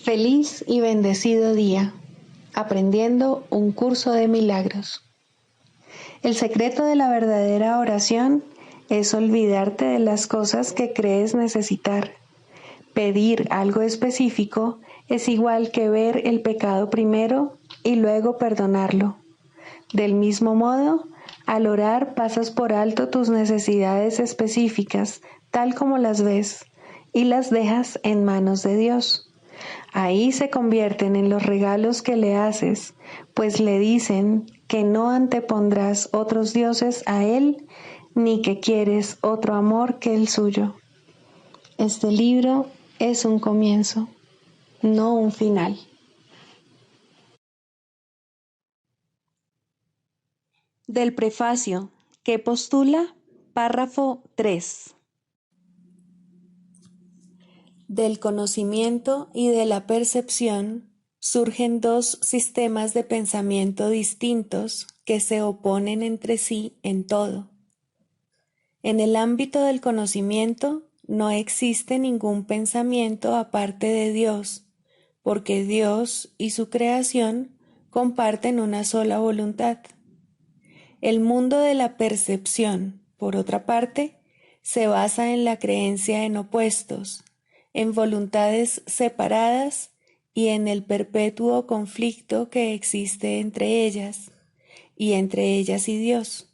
Feliz y bendecido día, aprendiendo un curso de milagros. El secreto de la verdadera oración es olvidarte de las cosas que crees necesitar. Pedir algo específico es igual que ver el pecado primero y luego perdonarlo. Del mismo modo, al orar pasas por alto tus necesidades específicas, tal como las ves, y las dejas en manos de Dios. Ahí se convierten en los regalos que le haces, pues le dicen que no antepondrás otros dioses a Él, ni que quieres otro amor que el suyo. Este libro es un comienzo, no un final. Del prefacio, que postula, párrafo 3. Del conocimiento y de la percepción surgen dos sistemas de pensamiento distintos que se oponen entre sí en todo. En el ámbito del conocimiento no existe ningún pensamiento aparte de Dios, porque Dios y su creación comparten una sola voluntad. El mundo de la percepción, por otra parte, se basa en la creencia en opuestos, en voluntades separadas y en el perpetuo conflicto que existe entre ellas y Dios.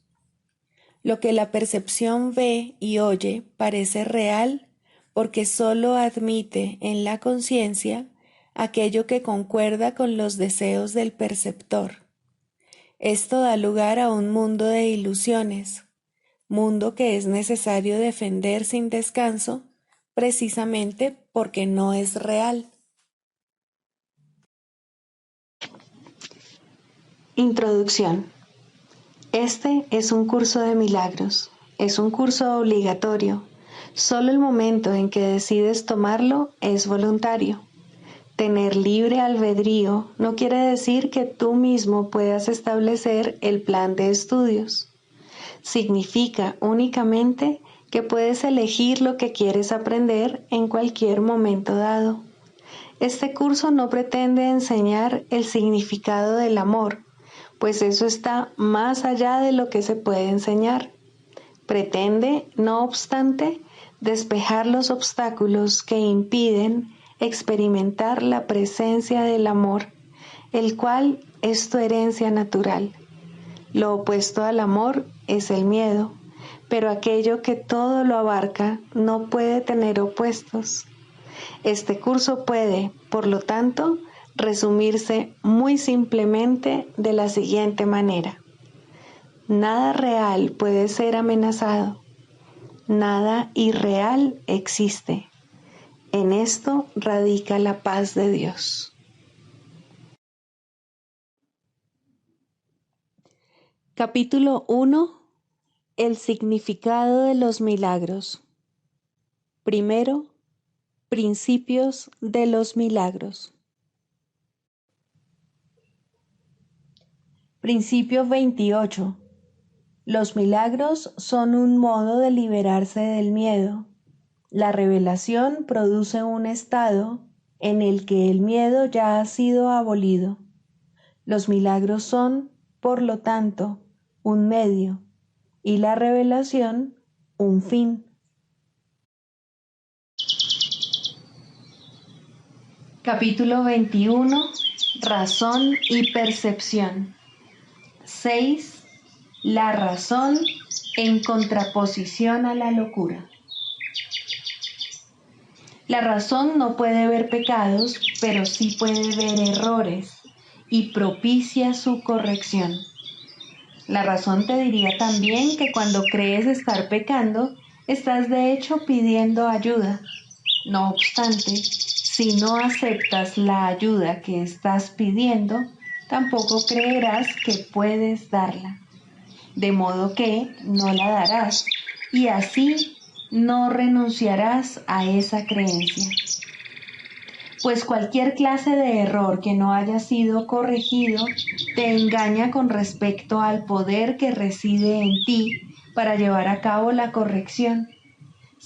Lo que la percepción ve y oye parece real porque sólo admite en la conciencia aquello que concuerda con los deseos del perceptor. Esto da lugar a un mundo de ilusiones, mundo que es necesario defender sin descanso, precisamente porque no es real. Introducción. Este es un curso de milagros, es un curso obligatorio. Solo el momento en que decides tomarlo es voluntario. Tener libre albedrío no quiere decir que tú mismo puedas establecer el plan de estudios. Significa únicamente que puedes elegir lo que quieres aprender en cualquier momento dado. Este curso no pretende enseñar el significado del amor, pues eso está más allá de lo que se puede enseñar. Pretende, no obstante, despejar los obstáculos que impiden experimentar la presencia del amor, el cual es tu herencia natural. Lo opuesto al amor es el miedo, pero aquello que todo lo abarca no puede tener opuestos. Este curso puede, por lo tanto, resumirse muy simplemente de la siguiente manera. Nada real puede ser amenazado. Nada irreal existe. En esto radica la paz de Dios. Capítulo 1. El significado de los milagros. Primero, principios de los milagros. Principio 28. Los milagros son un modo de liberarse del miedo. La revelación produce un estado en el que el miedo ya ha sido abolido. Los milagros son, por lo tanto, un medio, y la revelación, un fin. Capítulo 21. Razón y percepción. 6. La razón en contraposición a la locura. La razón no puede ver pecados, pero sí puede ver errores y propicia su corrección. La razón te diría también que cuando crees estar pecando, estás de hecho pidiendo ayuda. No obstante, si no aceptas la ayuda que estás pidiendo, tampoco creerás que puedes darla. De modo que no la darás, y así no renunciarás a esa creencia. Pues cualquier clase de error que no haya sido corregido te engaña con respecto al poder que reside en ti para llevar a cabo la corrección.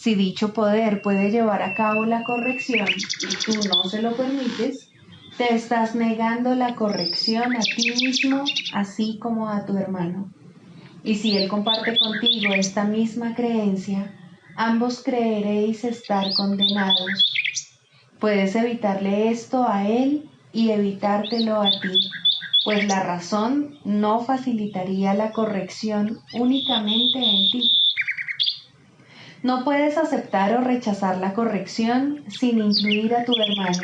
Si dicho poder puede llevar a cabo la corrección y tú no se lo permites, te estás negando la corrección a ti mismo, así como a tu hermano. Y si él comparte contigo esta misma creencia, ambos creeréis estar condenados. Puedes evitarle esto a él y evitártelo a ti, pues la razón no facilitaría la corrección únicamente en ti. No puedes aceptar o rechazar la corrección sin incluir a tu hermano.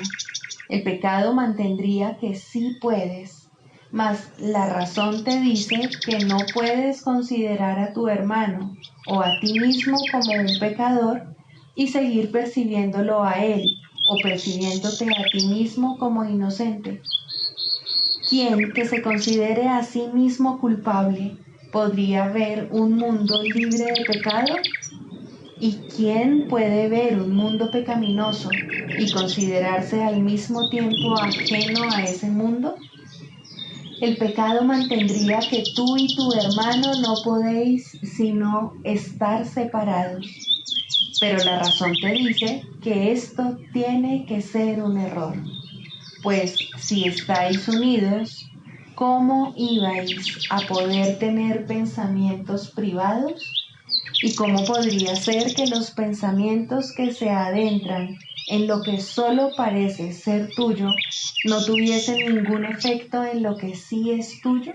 El pecado mantendría que sí puedes, mas la razón te dice que no puedes considerar a tu hermano o a ti mismo como un pecador y seguir percibiéndolo a él o percibiéndote a ti mismo como inocente. ¿Quién que se considere a sí mismo culpable podría ver un mundo libre de pecado? ¿Y quién puede ver un mundo pecaminoso y considerarse al mismo tiempo ajeno a ese mundo? El pecado mantendría que tú y tu hermano no podéis sino estar separados. Pero la razón te dice que esto tiene que ser un error. Pues si estáis unidos, ¿cómo ibais a poder tener pensamientos privados? ¿Y cómo podría ser que los pensamientos que se adentran en lo que solo parece ser tuyo no tuviesen ningún efecto en lo que sí es tuyo?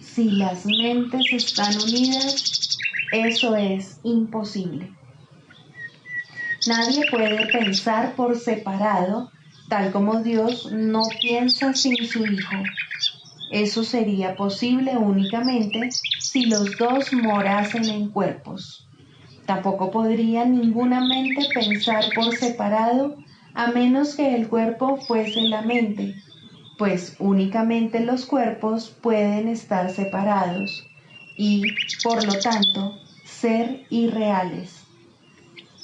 Si las mentes están unidas, eso es imposible. Nadie puede pensar por separado, tal como Dios no piensa sin su Hijo. Eso sería posible únicamente si los dos morasen en cuerpos. Tampoco podría ninguna mente pensar por separado a menos que el cuerpo fuese la mente, pues únicamente los cuerpos pueden estar separados y, por lo tanto, ser irreales.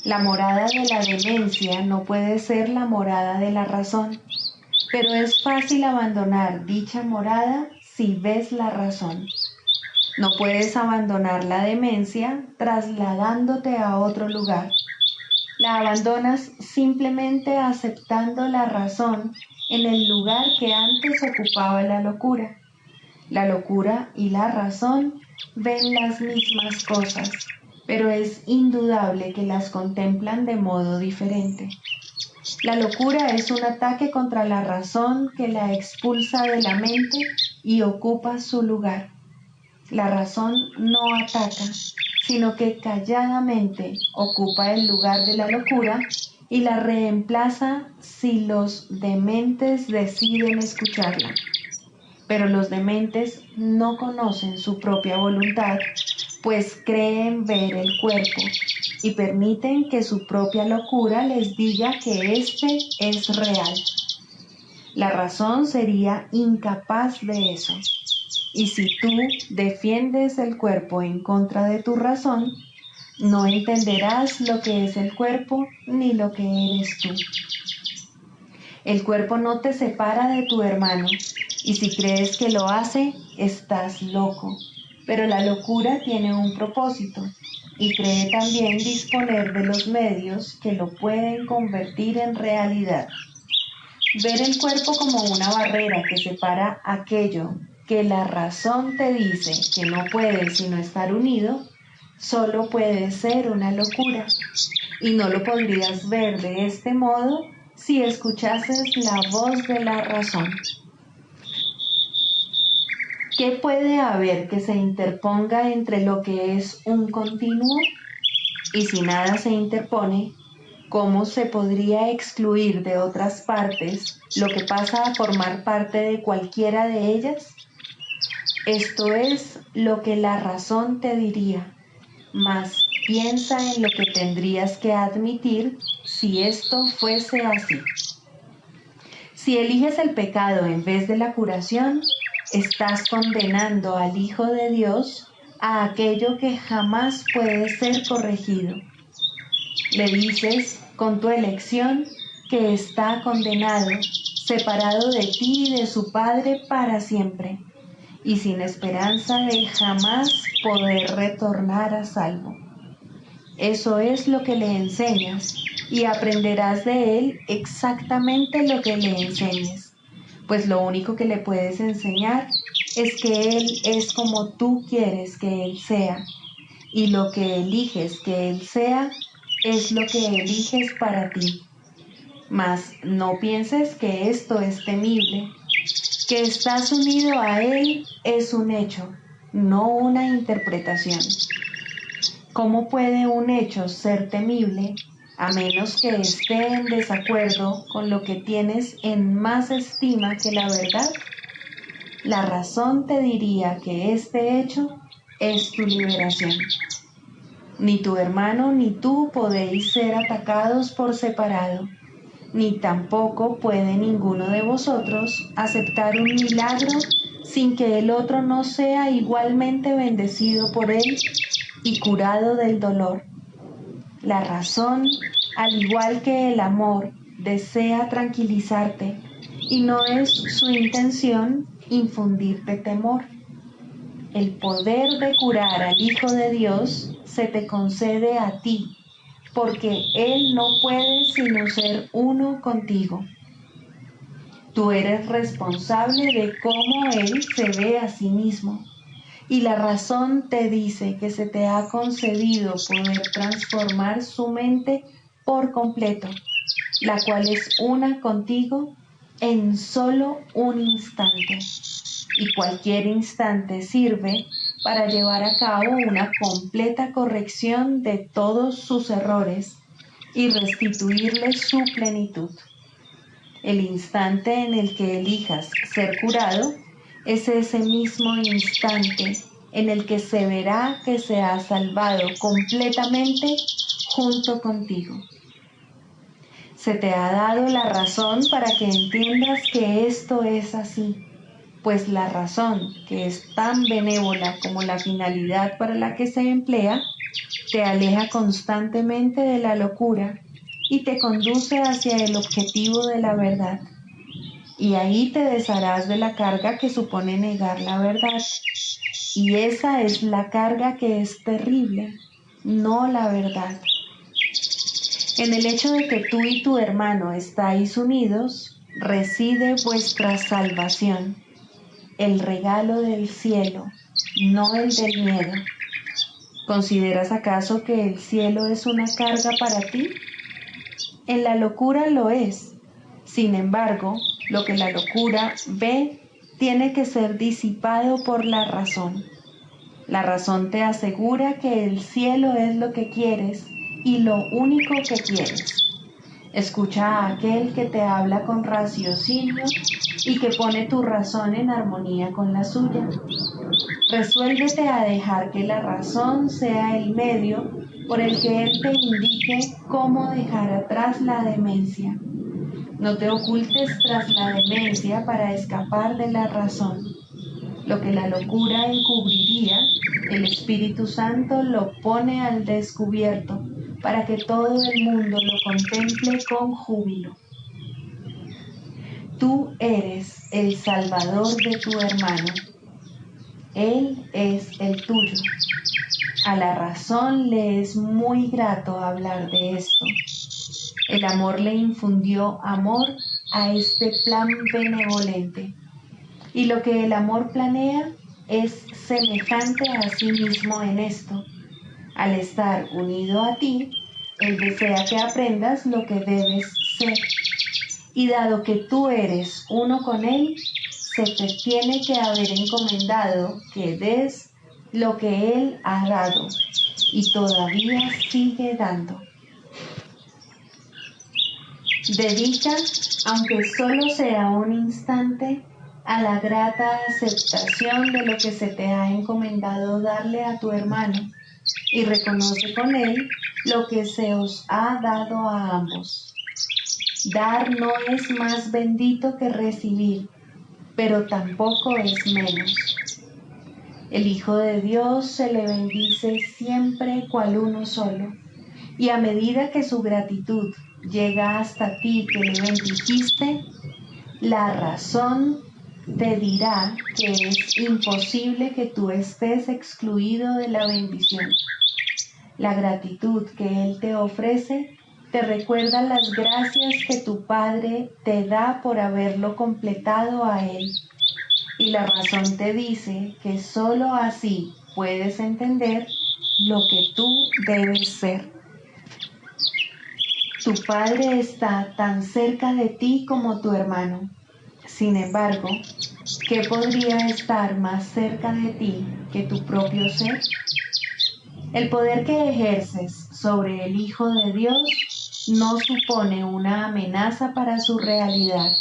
La morada de la demencia no puede ser la morada de la razón, pero es fácil abandonar dicha morada si ves la razón. No puedes abandonar la demencia trasladándote a otro lugar. La abandonas simplemente aceptando la razón en el lugar que antes ocupaba la locura. La locura y la razón ven las mismas cosas, pero es indudable que las contemplan de modo diferente. La locura es un ataque contra la razón que la expulsa de la mente y ocupa su lugar. La razón no ataca, sino que calladamente ocupa el lugar de la locura y la reemplaza si los dementes deciden escucharla. Pero los dementes no conocen su propia voluntad, pues creen ver el cuerpo y permiten que su propia locura les diga que éste es real. La razón sería incapaz de eso. Y si tú defiendes el cuerpo en contra de tu razón, no entenderás lo que es el cuerpo ni lo que eres tú. El cuerpo no te separa de tu hermano, y si crees que lo hace, estás loco. Pero la locura tiene un propósito, y cree también disponer de los medios que lo pueden convertir en realidad. Ver el cuerpo como una barrera que separa aquello que la razón te dice que no puede sino estar unido, solo puede ser una locura, y no lo podrías ver de este modo si escuchases la voz de la razón. ¿Qué puede haber que se interponga entre lo que es un continuo? Y si nada se interpone, ¿cómo se podría excluir de otras partes lo que pasa a formar parte de cualquiera de ellas? Esto es lo que la razón te diría, mas piensa en lo que tendrías que admitir si esto fuese así. Si eliges el pecado en vez de la curación, estás condenando al Hijo de Dios a aquello que jamás puede ser corregido. Le dices con tu elección que está condenado, separado de ti y de su Padre para siempre, y sin esperanza de jamás poder retornar a salvo. Eso es lo que le enseñas, y aprenderás de él exactamente lo que le enseñes, pues lo único que le puedes enseñar es que él es como tú quieres que él sea, y lo que eliges que él sea es lo que eliges para ti. Mas no pienses que esto es temible. Que estás unido a él es un hecho, no una interpretación. ¿Cómo puede un hecho ser temible a menos que esté en desacuerdo con lo que tienes en más estima que la verdad? La razón te diría que este hecho es tu liberación. Ni tu hermano ni tú podéis ser atacados por separado, ni tampoco puede ninguno de vosotros aceptar un milagro sin que el otro no sea igualmente bendecido por él y curado del dolor. La razón, al igual que el amor, desea tranquilizarte y no es su intención infundirte temor. El poder de curar al Hijo de Dios se te concede a ti, porque Él no puede sino ser uno contigo. Tú eres responsable de cómo Él se ve a sí mismo, y la razón te dice que se te ha concedido poder transformar su mente por completo, la cual es una contigo en solo un instante. Y cualquier instante sirve para llevar a cabo una completa corrección de todos sus errores y restituirle su plenitud. El instante en el que elijas ser curado es ese mismo instante en el que se verá que se ha salvado completamente junto contigo. Se te ha dado la razón para que entiendas que esto es así, pues la razón, que es tan benévola como la finalidad para la que se emplea, te aleja constantemente de la locura y te conduce hacia el objetivo de la verdad. Y ahí te desharás de la carga que supone negar la verdad. Y esa es la carga que es terrible, no la verdad. En el hecho de que tú y tu hermano estáis unidos, reside vuestra salvación, el regalo del cielo, no el del miedo. ¿Consideras acaso que el cielo es una carga para ti? En la locura lo es. Sin embargo, lo que la locura ve tiene que ser disipado por la razón. La razón te asegura que el cielo es lo que quieres y lo único que quieres. Escucha a aquel que te habla con raciocinio y que pone tu razón en armonía con la suya. Resuélvete a dejar que la razón sea el medio por el que él te indique cómo dejar atrás la demencia. No te ocultes tras la demencia para escapar de la razón. Lo que la locura encubriría, el Espíritu Santo lo pone al descubierto para que todo el mundo lo contemple con júbilo. Tú eres el Salvador de tu hermano. Él es el tuyo. A la razón le es muy grato hablar de esto. El amor le infundió amor a este plan benevolente. Y lo que el amor planea es semejante a sí mismo en esto. Al estar unido a ti, él desea que aprendas lo que debes ser. Y dado que tú eres uno con él, se te tiene que haber encomendado que des lo que él ha dado y todavía sigue dando. Dedica, aunque solo sea un instante, a la grata aceptación de lo que se te ha encomendado darle a tu hermano y reconoce con él lo que se os ha dado a ambos. Dar no es más bendito que recibir, pero tampoco es menos. El Hijo de Dios se le bendice siempre cual uno solo, y a medida que su gratitud llega hasta ti que le bendijiste, la razón te dirá que es imposible que tú estés excluido de la bendición. La gratitud que Él te ofrece te recuerda las gracias que tu Padre te da por haberlo completado a Él. Y la razón te dice que sólo así puedes entender lo que tú debes ser. Tu Padre está tan cerca de ti como tu hermano. Sin embargo, ¿qué podría estar más cerca de ti que tu propio ser? El poder que ejerces sobre el Hijo de Dios no supone una amenaza para su realidad.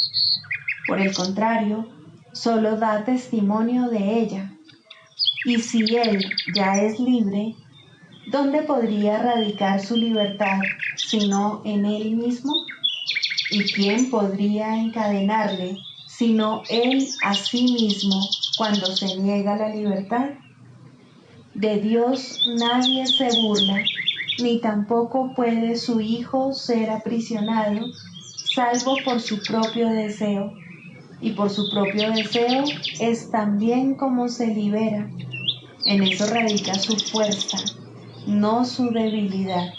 Por el contrario, solo da testimonio de ella. Y si Él ya es libre, ¿dónde podría radicar su libertad sino en Él mismo? ¿Y quién podría encadenarle sino Él a sí mismo cuando se niega la libertad? De Dios nadie se burla, ni tampoco puede su Hijo ser aprisionado, salvo por su propio deseo. Y por su propio deseo es también como se libera. En eso radica su fuerza, no su debilidad.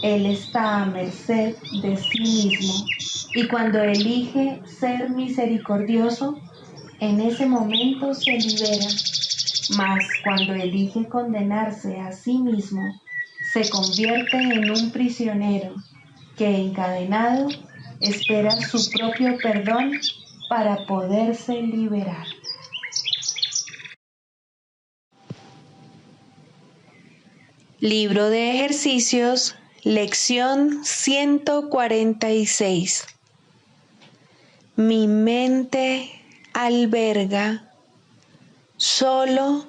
Él está a merced de sí mismo, y cuando elige ser misericordioso, en ese momento se libera. Mas cuando elige condenarse a sí mismo, se convierte en un prisionero que, encadenado, espera su propio perdón para poderse liberar. Libro de ejercicios, lección 146. Mi mente alberga solo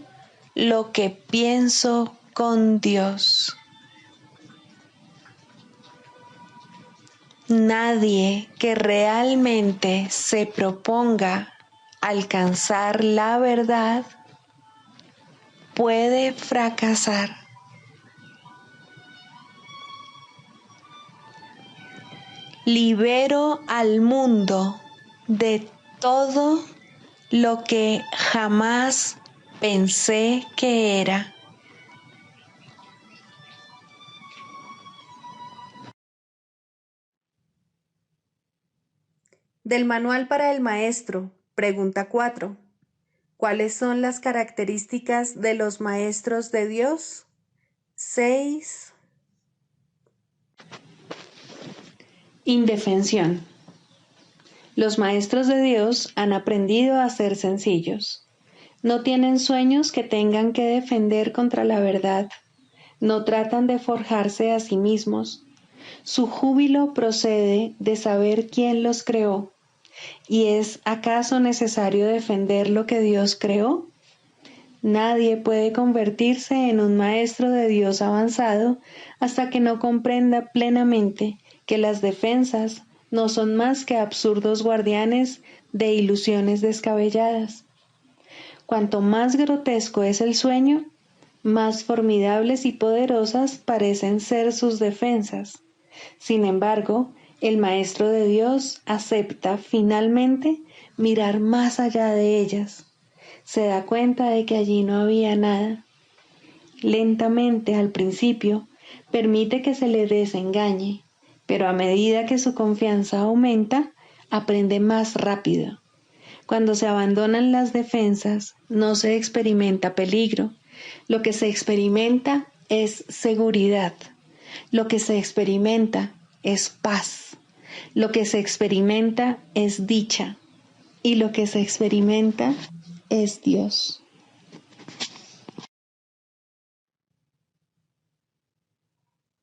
lo que pienso con Dios. Nadie que realmente se proponga alcanzar la verdad puede fracasar. Libero al mundo de todo lo que jamás pensé que era. Del Manual para el Maestro, pregunta 4. ¿Cuáles son las características de los maestros de Dios? 6. Indefensión. Los maestros de Dios han aprendido a ser sencillos. No tienen sueños que tengan que defender contra la verdad. No tratan de forjarse a sí mismos. Su júbilo procede de saber quién los creó. ¿Y es acaso necesario defender lo que Dios creó? Nadie puede convertirse en un maestro de Dios avanzado hasta que no comprenda plenamente que las defensas no son más que absurdos guardianes de ilusiones descabelladas. Cuanto más grotesco es el sueño, más formidables y poderosas parecen ser sus defensas. Sin embargo, el Maestro de Dios acepta finalmente mirar más allá de ellas. Se da cuenta de que allí no había nada. Lentamente, al principio, permite que se le desengañe, pero a medida que su confianza aumenta, aprende más rápido. Cuando se abandonan las defensas, no se experimenta peligro. Lo que se experimenta es seguridad. Lo que se experimenta es paz. Lo que se experimenta es dicha. Y lo que se experimenta es Dios.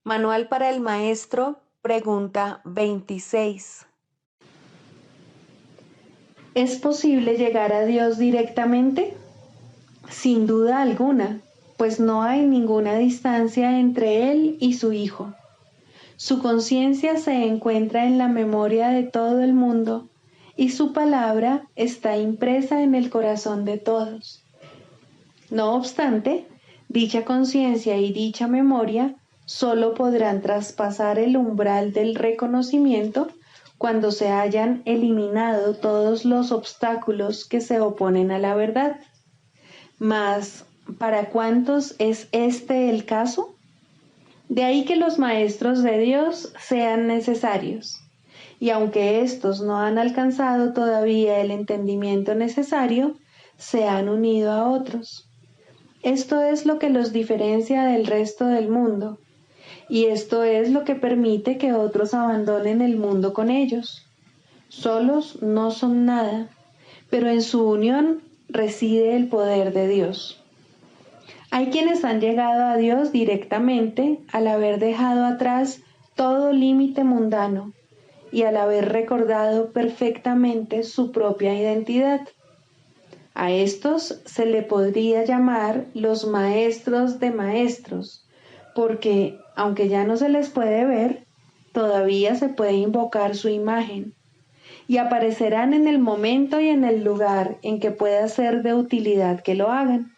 Manual para el Maestro, pregunta 26. ¿Es posible llegar a Dios directamente? Sin duda alguna, pues no hay ninguna distancia entre Él y su Hijo. Su conciencia se encuentra en la memoria de todo el mundo y su palabra está impresa en el corazón de todos. No obstante, dicha conciencia y dicha memoria solo podrán traspasar el umbral del reconocimiento cuando se hayan eliminado todos los obstáculos que se oponen a la verdad. Mas, ¿para cuántos es este el caso? De ahí que los maestros de Dios sean necesarios. Y aunque éstos no han alcanzado todavía el entendimiento necesario, se han unido a otros. Esto es lo que los diferencia del resto del mundo, y esto es lo que permite que otros abandonen el mundo con ellos. Solos no son nada, pero en su unión reside el poder de Dios. Hay quienes han llegado a Dios directamente al haber dejado atrás todo límite mundano y al haber recordado perfectamente su propia identidad. A estos se le podría llamar los maestros de maestros, porque, aunque ya no se les puede ver, todavía se puede invocar su imagen, y aparecerán en el momento y en el lugar en que pueda ser de utilidad que lo hagan.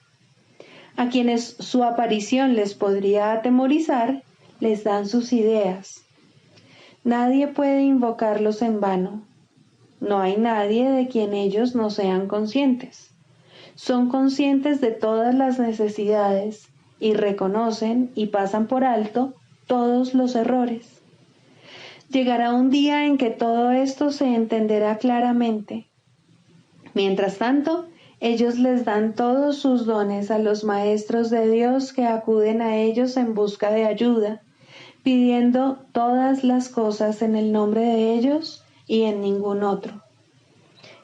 A quienes su aparición les podría atemorizar, les dan sus ideas. Nadie puede invocarlos en vano. No hay nadie de quien ellos no sean conscientes. Son conscientes de todas las necesidades y reconocen y pasan por alto todos los errores. Llegará un día en que todo esto se entenderá claramente. Mientras tanto, ellos les dan todos sus dones a los maestros de Dios que acuden a ellos en busca de ayuda, pidiendo todas las cosas en el nombre de ellos y en ningún otro.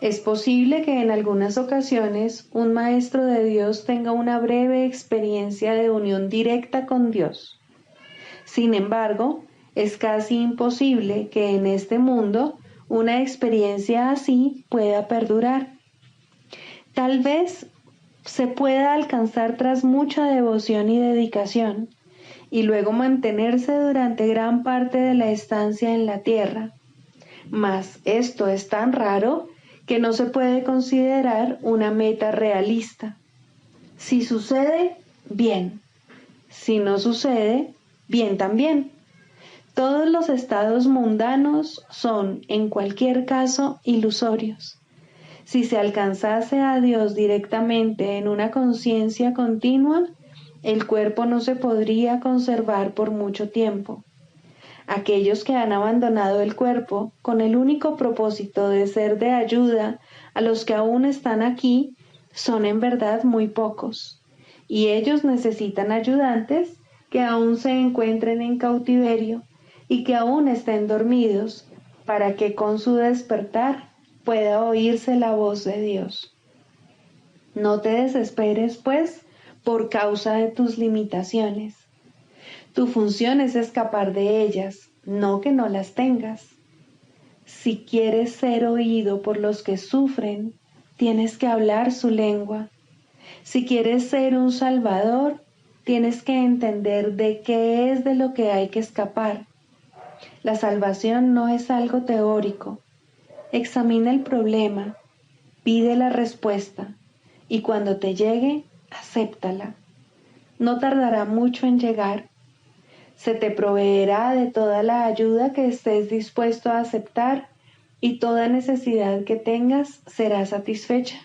Es posible que en algunas ocasiones un maestro de Dios tenga una breve experiencia de unión directa con Dios. Sin embargo, es casi imposible que en este mundo una experiencia así pueda perdurar. Tal vez se pueda alcanzar tras mucha devoción y dedicación, y luego mantenerse durante gran parte de la estancia en la tierra. Mas esto es tan raro que no se puede considerar una meta realista. Si sucede, bien. Si no sucede, bien también. Todos los estados mundanos son, en cualquier caso, ilusorios. Si se alcanzase a Dios directamente en una conciencia continua, el cuerpo no se podría conservar por mucho tiempo. Aquellos que han abandonado el cuerpo con el único propósito de ser de ayuda a los que aún están aquí son en verdad muy pocos, y ellos necesitan ayudantes que aún se encuentren en cautiverio y que aún estén dormidos, para que con su despertar pueda oírse la voz de Dios. No te desesperes, pues, por causa de tus limitaciones. Tu función es escapar de ellas, no que no las tengas. Si quieres ser oído por los que sufren, tienes que hablar su lengua. Si quieres ser un salvador, tienes que entender de qué es de lo que hay que escapar. La salvación no es algo teórico. Examina el problema, pide la respuesta y cuando te llegue, acéptala. No tardará mucho en llegar. Se te proveerá de toda la ayuda que estés dispuesto a aceptar y toda necesidad que tengas será satisfecha.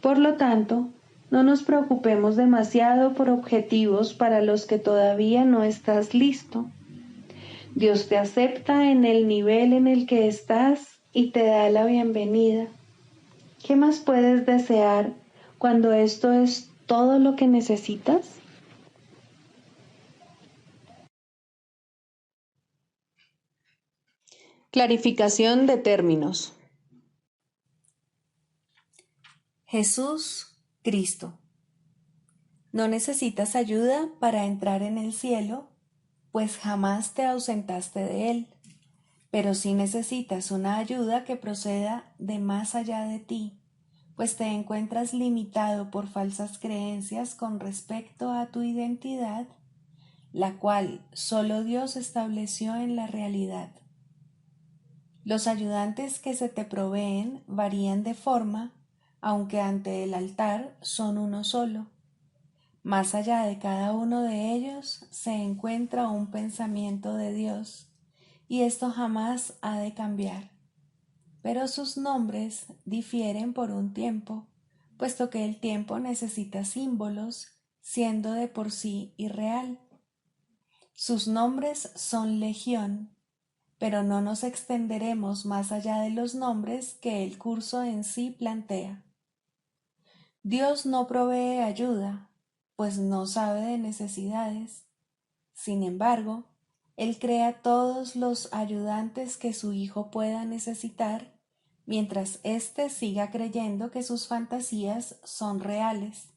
Por lo tanto, no nos preocupemos demasiado por objetivos para los que todavía no estás listo. Dios te acepta en el nivel en el que estás y te da la bienvenida. ¿Qué más puedes desear cuando esto es todo lo que necesitas? Clarificación de términos. Jesús Cristo. No necesitas ayuda para entrar en el cielo, pues jamás te ausentaste de él, pero sí necesitas una ayuda que proceda de más allá de ti, pues te encuentras limitado por falsas creencias con respecto a tu identidad, la cual solo Dios estableció en la realidad. Los ayudantes que se te proveen varían de forma, aunque ante el altar son uno solo. Más allá de cada uno de ellos se encuentra un pensamiento de Dios, y esto jamás ha de cambiar. Pero sus nombres difieren por un tiempo, puesto que el tiempo necesita símbolos, siendo de por sí irreal. Sus nombres son legión, pero no nos extenderemos más allá de los nombres que el curso en sí plantea. Dios no provee ayuda, pues no sabe de necesidades. Sin embargo, Él crea todos los ayudantes que su Hijo pueda necesitar, mientras éste siga creyendo que sus fantasías son reales.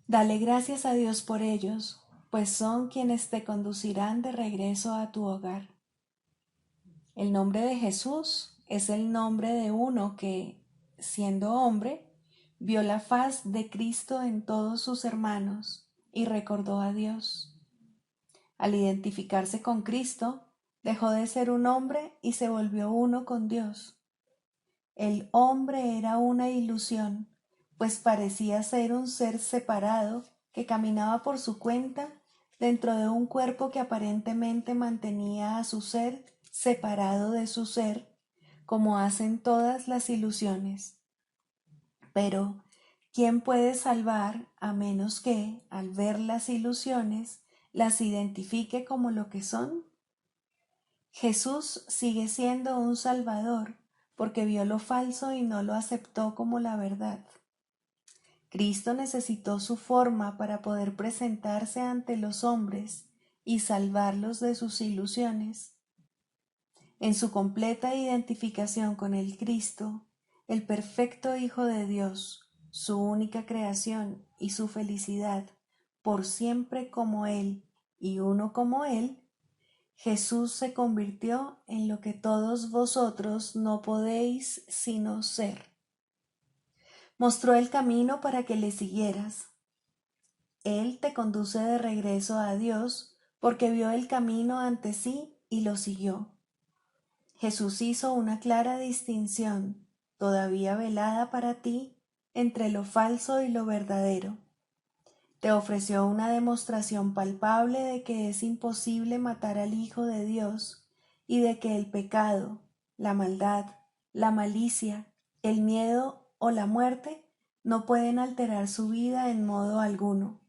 Dale gracias a Dios por ellos, pues son quienes te conducirán de regreso a tu hogar. El nombre de Jesús es el nombre de uno que, siendo hombre, vio la faz de Cristo en todos sus hermanos y recordó a Dios. Al identificarse con Cristo, dejó de ser un hombre y se volvió uno con Dios. El hombre era una ilusión, pues parecía ser un ser separado que caminaba por su cuenta dentro de un cuerpo que aparentemente mantenía a su ser separado de su ser, como hacen todas las ilusiones. Pero, ¿quién puede salvar a menos que, al ver las ilusiones, las identifique como lo que son? Jesús sigue siendo un Salvador porque vio lo falso y no lo aceptó como la verdad. Cristo necesitó su forma para poder presentarse ante los hombres y salvarlos de sus ilusiones. En su completa identificación con el Cristo, el perfecto Hijo de Dios, su única creación y su felicidad, por siempre como Él y uno como Él, Jesús se convirtió en lo que todos vosotros no podéis sino ser. Mostró el camino para que le siguieras. Él te conduce de regreso a Dios porque vio el camino ante sí y lo siguió. Jesús hizo una clara distinción, todavía velada para ti, entre lo falso y lo verdadero. Te ofreció una demostración palpable de que es imposible matar al Hijo de Dios y de que el pecado, la maldad, la malicia, el miedo o la muerte no pueden alterar su vida en modo alguno.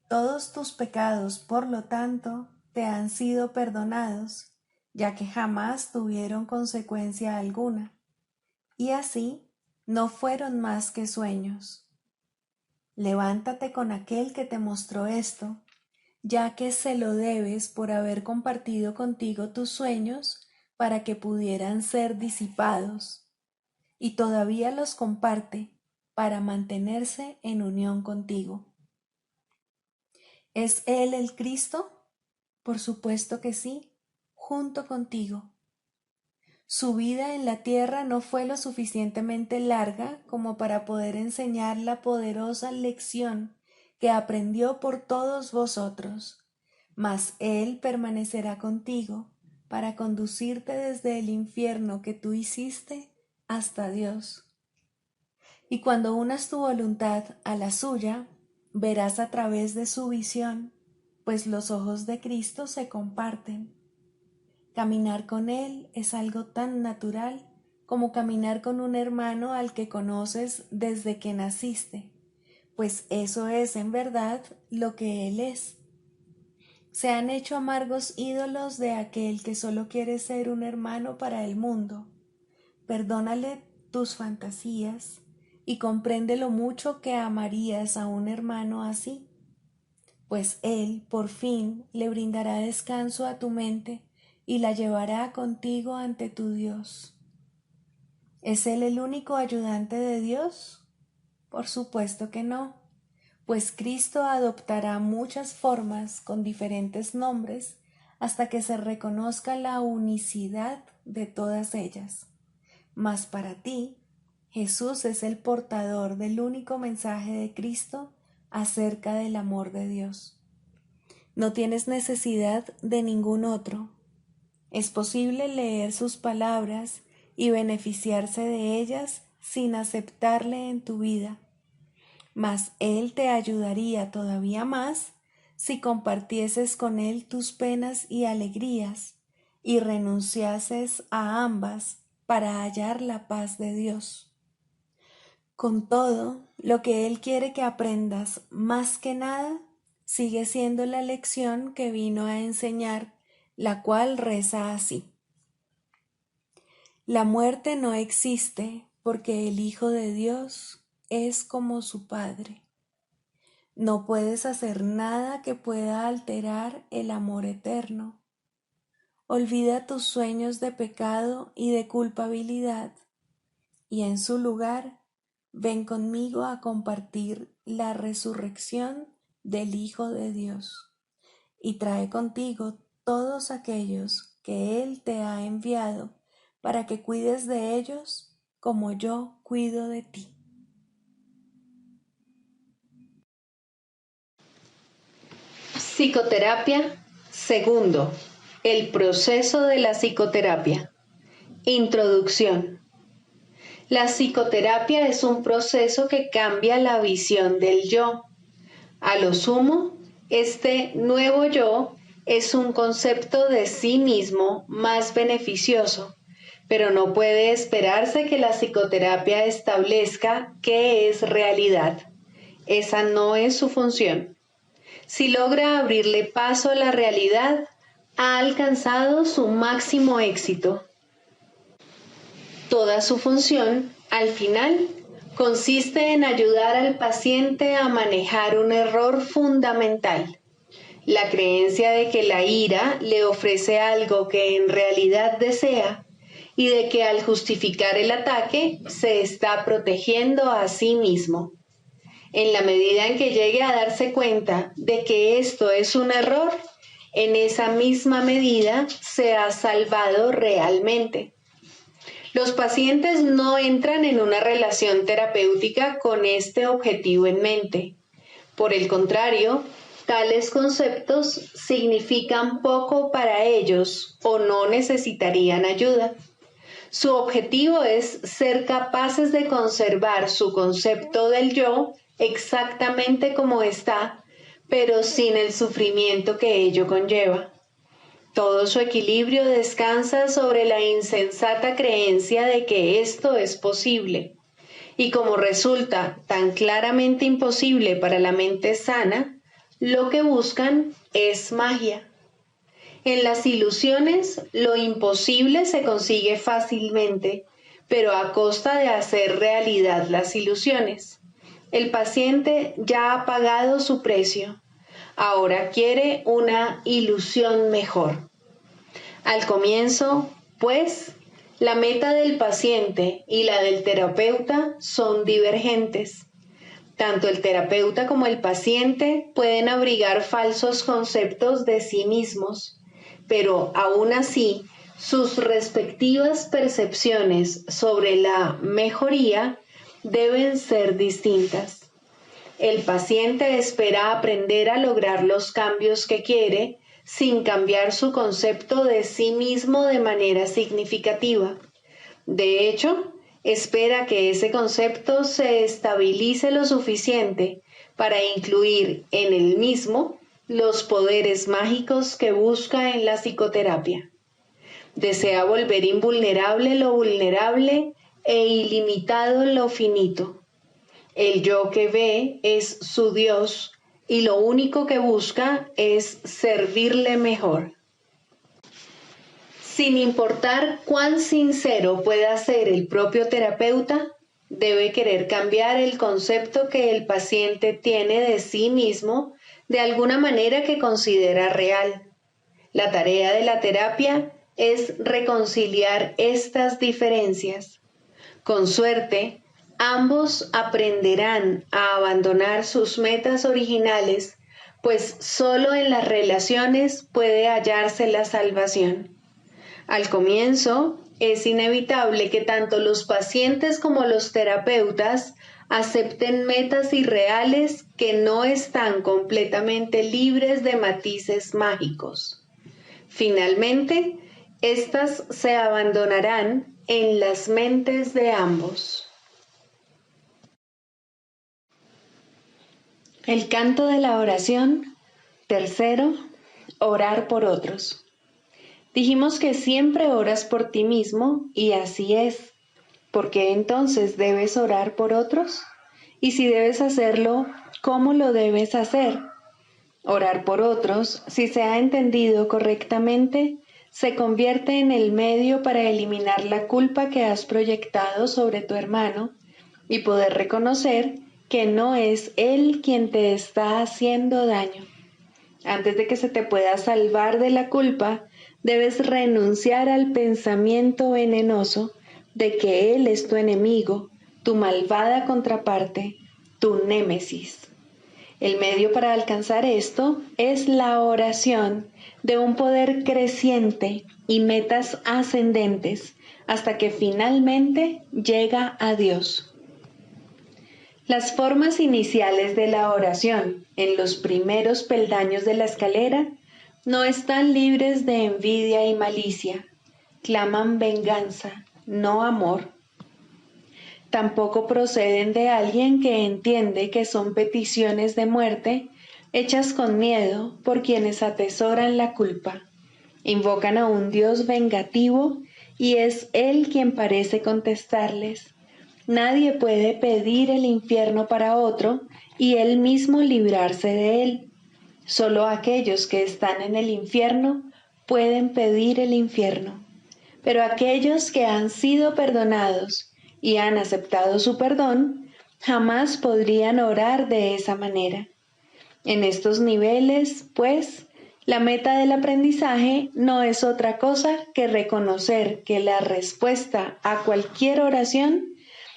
Todos tus pecados, por lo tanto, te han sido perdonados, ya que jamás tuvieron consecuencia alguna, y así no fueron más que sueños. Levántate con aquel que te mostró esto, ya que se lo debes por haber compartido contigo tus sueños para que pudieran ser disipados, y todavía los comparte para mantenerse en unión contigo. ¿Es Él el Cristo? Por supuesto que sí, junto contigo. Su vida en la tierra no fue lo suficientemente larga como para poder enseñar la poderosa lección que aprendió por todos vosotros, mas Él permanecerá contigo para conducirte desde el infierno que tú hiciste hasta Dios. Y cuando unas tu voluntad a la suya, verás a través de su visión, pues los ojos de Cristo se comparten. Caminar con Él es algo tan natural como caminar con un hermano al que conoces desde que naciste, pues eso es en verdad lo que Él es. Se han hecho amargos ídolos de aquel que solo quiere ser un hermano para el mundo. Perdónale tus fantasías y comprende lo mucho que amarías a un hermano así, pues Él por fin le brindará descanso a tu mente y la llevará contigo ante tu Dios. ¿Es Él el único ayudante de Dios? Por supuesto que no, pues Cristo adoptará muchas formas con diferentes nombres hasta que se reconozca la unicidad de todas ellas. Mas para ti, Jesús es el portador del único mensaje de Cristo acerca del amor de Dios. No tienes necesidad de ningún otro. Es posible leer sus palabras y beneficiarse de ellas sin aceptarle en tu vida, mas Él te ayudaría todavía más si compartieses con Él tus penas y alegrías y renunciases a ambas para hallar la paz de Dios. Con todo, lo que Él quiere que aprendas más que nada sigue siendo la lección que vino a enseñar, la cual reza así. La muerte no existe porque el Hijo de Dios es como su Padre. No puedes hacer nada que pueda alterar el amor eterno. Olvida tus sueños de pecado y de culpabilidad, y en su lugar, ven conmigo a compartir la resurrección del Hijo de Dios, y trae contigo todos aquellos que Él te ha enviado para que cuides de ellos como yo cuido de ti. Psicoterapia. Segundo, el proceso de la psicoterapia. Introducción. La psicoterapia es un proceso que cambia la visión del yo. A lo sumo, este nuevo yo es un concepto de sí mismo más beneficioso, pero no puede esperarse que la psicoterapia establezca qué es realidad. Esa no es su función. Si logra abrirle paso a la realidad, ha alcanzado su máximo éxito. Toda su función, al final, consiste en ayudar al paciente a manejar un error fundamental, la creencia de que la ira le ofrece algo que en realidad desea y de que al justificar el ataque se está protegiendo a sí mismo. En la medida en que llegue a darse cuenta de que esto es un error, en esa misma medida se ha salvado realmente. Los pacientes no entran en una relación terapéutica con este objetivo en mente. Por el contrario, tales conceptos significan poco para ellos o no necesitarían ayuda. Su objetivo es ser capaces de conservar su concepto del yo exactamente como está, pero sin el sufrimiento que ello conlleva. Todo su equilibrio descansa sobre la insensata creencia de que esto es posible. Y como resulta tan claramente imposible para la mente sana, lo que buscan es magia. En las ilusiones, lo imposible se consigue fácilmente, pero a costa de hacer realidad las ilusiones. El paciente ya ha pagado su precio. Ahora quiere una ilusión mejor. Al comienzo, pues, la meta del paciente y la del terapeuta son divergentes. Tanto el terapeuta como el paciente pueden abrigar falsos conceptos de sí mismos, pero aún así, sus respectivas percepciones sobre la mejoría deben ser distintas. El paciente espera aprender a lograr los cambios que quiere sin cambiar su concepto de sí mismo de manera significativa. De hecho, espera que ese concepto se estabilice lo suficiente para incluir en él mismo los poderes mágicos que busca en la psicoterapia. Desea volver invulnerable lo vulnerable e ilimitado lo finito. El yo que ve es su Dios y lo único que busca es servirle mejor. Sin importar cuán sincero pueda ser el propio terapeuta, debe querer cambiar el concepto que el paciente tiene de sí mismo de alguna manera que considera real. La tarea de la terapia es reconciliar estas diferencias. Con suerte, ambos aprenderán a abandonar sus metas originales, pues solo en las relaciones puede hallarse la salvación. Al comienzo, es inevitable que tanto los pacientes como los terapeutas acepten metas irreales que no están completamente libres de matices mágicos. Finalmente, estas se abandonarán en las mentes de ambos. El canto de la oración. Tercero, orar por otros. Dijimos que siempre oras por ti mismo y así es. ¿Por qué entonces debes orar por otros? Y si debes hacerlo, ¿cómo lo debes hacer? Orar por otros, si se ha entendido correctamente, se convierte en el medio para eliminar la culpa que has proyectado sobre tu hermano y poder reconocer que no es él quien te está haciendo daño. Antes de que se te pueda salvar de la culpa, debes renunciar al pensamiento venenoso de que él es tu enemigo, tu malvada contraparte, tu némesis. El medio para alcanzar esto es la oración de un poder creciente y metas ascendentes hasta que finalmente llega a Dios. Las formas iniciales de la oración, en los primeros peldaños de la escalera, no están libres de envidia y malicia. Claman venganza, no amor. Tampoco proceden de alguien que entiende que son peticiones de muerte hechas con miedo por quienes atesoran la culpa. Invocan a un Dios vengativo y es Él quien parece contestarles. Nadie puede pedir el infierno para otro y él mismo librarse de él. Solo aquellos que están en el infierno pueden pedir el infierno. Pero aquellos que han sido perdonados y han aceptado su perdón, jamás podrían orar de esa manera. En estos niveles, pues, la meta del aprendizaje no es otra cosa que reconocer que la respuesta a cualquier oración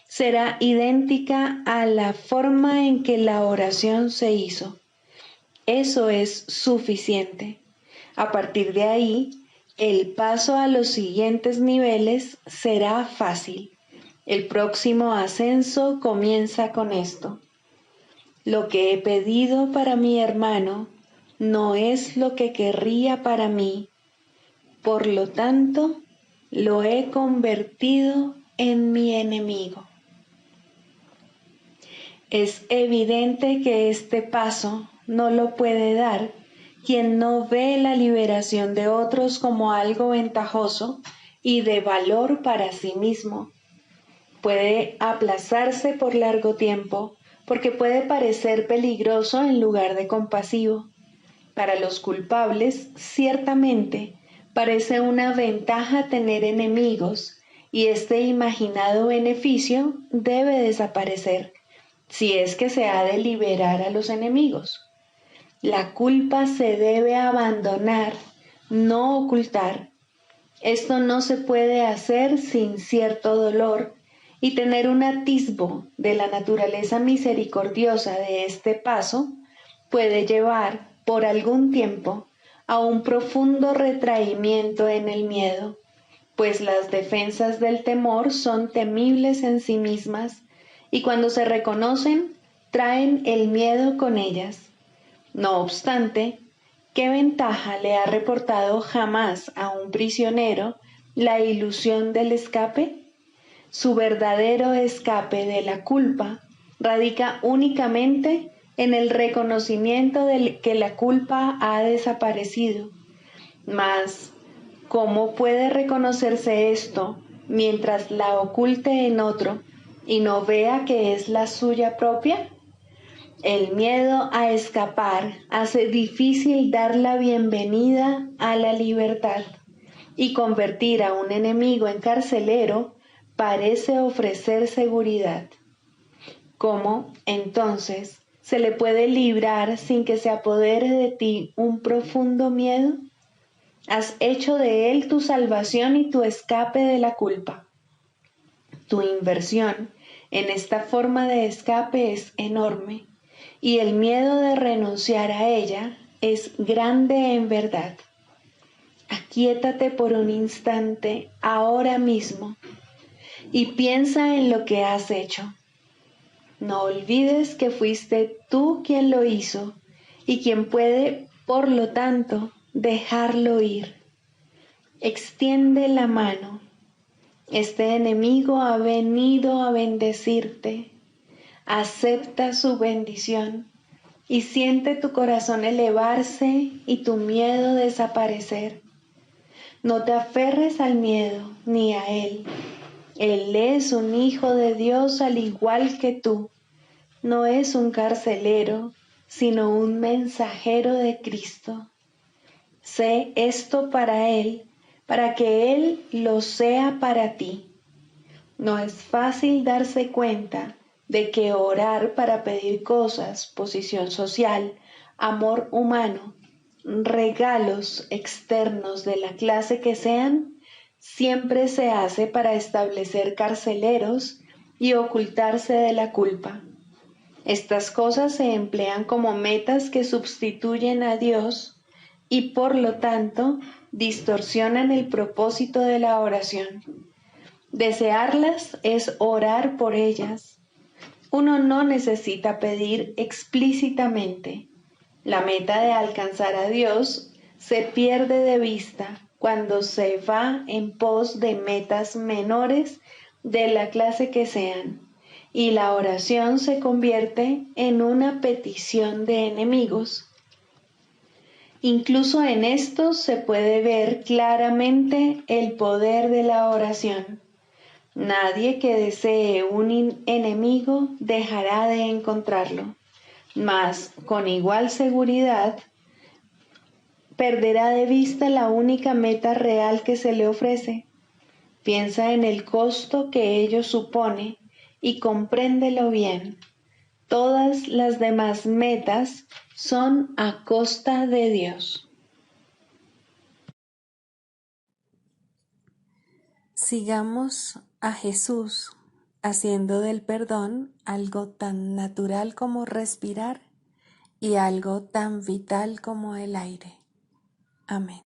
será idéntica a la forma en que la oración se hizo. Eso es suficiente. A partir de ahí, el paso a los siguientes niveles será fácil. El próximo ascenso comienza con esto. Lo que he pedido para mi hermano no es lo que querría para mí. Por lo tanto, lo he convertido en mi enemigo. Es evidente que este paso no lo puede dar quien no ve la liberación de otros como algo ventajoso y de valor para sí mismo. Puede aplazarse por largo tiempo porque puede parecer peligroso en lugar de compasivo. Para los culpables, ciertamente, parece una ventaja tener enemigos y este imaginado beneficio debe desaparecer si es que se ha de liberar a los enemigos. La culpa se debe abandonar, no ocultar. Esto no se puede hacer sin cierto dolor y tener un atisbo de la naturaleza misericordiosa de este paso puede llevar por algún tiempo a un profundo retraimiento en el miedo, pues las defensas del temor son temibles en sí mismas y cuando se reconocen, traen el miedo con ellas. No obstante, ¿qué ventaja le ha reportado jamás a un prisionero la ilusión del escape? Su verdadero escape de la culpa radica únicamente en el reconocimiento de que la culpa ha desaparecido. Mas, ¿cómo puede reconocerse esto mientras la oculte en otro y no vea que es la suya propia? El miedo a escapar hace difícil dar la bienvenida a la libertad y convertir a un enemigo en carcelero parece ofrecer seguridad. ¿Cómo, entonces, se le puede librar sin que se apodere de ti un profundo miedo? Has hecho de él tu salvación y tu escape de la culpa. Tu inversión en esta forma de escape es enorme y el miedo de renunciar a ella es grande en verdad. Aquíétate por un instante ahora mismo y piensa en lo que has hecho. No olvides que fuiste tú quien lo hizo y quien puede, por lo tanto, dejarlo ir. Extiende la mano. Este enemigo ha venido a bendecirte. Acepta su bendición y siente tu corazón elevarse y tu miedo desaparecer. No te aferres al miedo ni a él. Él es un hijo de Dios al igual que tú. No es un carcelero, sino un mensajero de Cristo. Sé esto para Él, para que Él lo sea para ti. No es fácil darse cuenta de que orar para pedir cosas, posición social, amor humano, regalos externos de la clase que sean, siempre se hace para establecer carceleros y ocultarse de la culpa. Estas cosas se emplean como metas que sustituyen a Dios y por lo tanto distorsionan el propósito de la oración. Desearlas es orar por ellas. Uno no necesita pedir explícitamente. La meta de alcanzar a Dios se pierde de vista cuando se va en pos de metas menores de la clase que sean, y la oración se convierte en una petición de enemigos. Incluso en esto se puede ver claramente el poder de la oración. Nadie que desee un enemigo dejará de encontrarlo, mas con igual seguridad perderá de vista la única meta real que se le ofrece. Piensa en el costo que ello supone y compréndelo bien. Todas las demás metas son a costa de Dios. Sigamos a Jesús haciendo del perdón algo tan natural como respirar y algo tan vital como el aire. Amén.